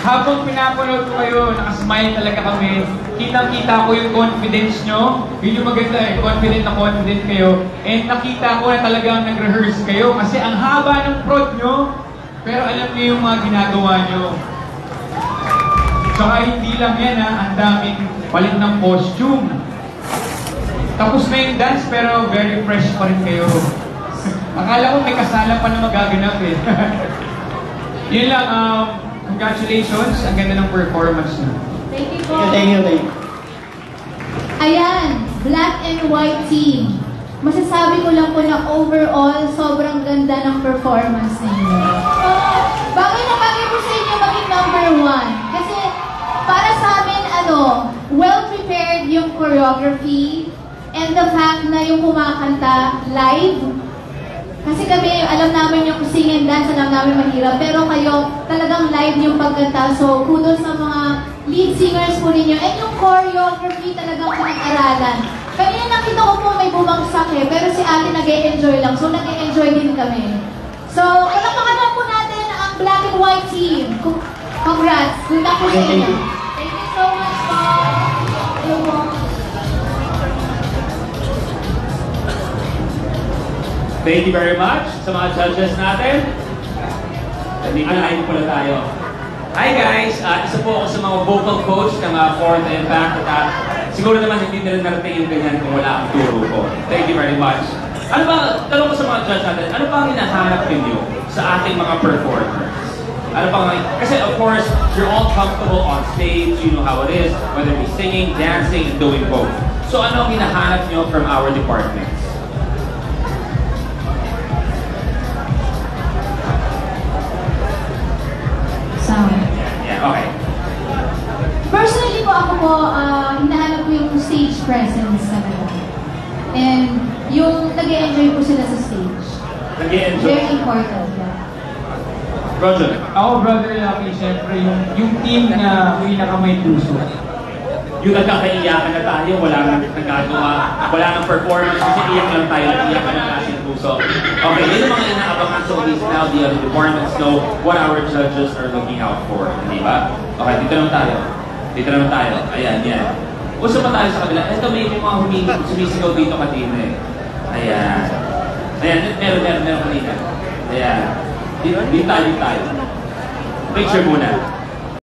Habang pinapanood ko kayo, nakasmile talaga kami. Kitang-kita ko yung confidence nyo. Yun yung maganda eh, confident na confident kayo. And nakita ko na talagang nag-rehearse kayo kasi ang haba ng prod nyo. Pero alam niyo yung mga ginagawa nyo. Tsaka hindi lang yan ha, ang daming palit ng costume. Tapos na yung dance pero very fresh pa rin kayo. Akala ko may kasala pa na magaganap eh. Yun lang, congratulations. Ang ganda ng performance nyo. Thank you po. Thank you. Ayan, black and white team. Masasabi ko lang po na overall, sobrang ganda ng performance ninyo. Bagay na bagay po sa inyo maging number 1. Kasi para sa amin, well-prepared yung choreography and the fact na yung kumakanta live. Kasi kami, alam namin yung sing and dance, alam namin mahirap. Pero kayo, talagang live yung pagkanta. So, kudos sa mga lead singers po ninyo. And yung choreography talagang pinag-aralan. Kanina nakita ko po may bumagsak eh, pero si ate nag-e-enjoy lang. So, nag-e-enjoy din kami. So, palakpakan na po natin ang black and white team. Congrats. Good luck po sa inyo. Thank you so much po. Hello po. Thank you very much sa mga judges natin. Alive pala tayo. Hi guys! Isa po ako sa mga vocal coach ng Fourth Impact at siguro naman hindi nila narating yung ganyan kung wala ang turo ko. Thank you very much. Ano ba, tanong ko sa mga judge natin, ano ba ang hinahanap ninyo sa ating mga performers? Ano ba kasi of course, you're all comfortable on stage, you know how it is, whether it be singing, dancing, and doing both. So ano ang hinahanap nyo from our departments? Okay. Personally po hinahanap ko yung stage presence talaga. And yung nag-e-enjoy po sila sa stage. Nag-e-enjoy? Very important, yeah. Roger. Ako, Brother Lucky, syempre yung team na may puso. Yung nagkakaiyakan na tayo, wala nang nagagawa, wala nang performance, kasi iyak lang tayo, iyak ng klaseng puso. Okay, yun ang mga inaabangan. So at least now the other departments know what our judges are looking out for. Di ba? Okay, dito naman tayo. Dito naman tayo. Ayan, yan. Uso pa tayo sa kabila. Ito may mga sumisigaw dito kanina eh. Ayan. Ayan, meron kanina. Ayan. Dito tayo. Picture muna.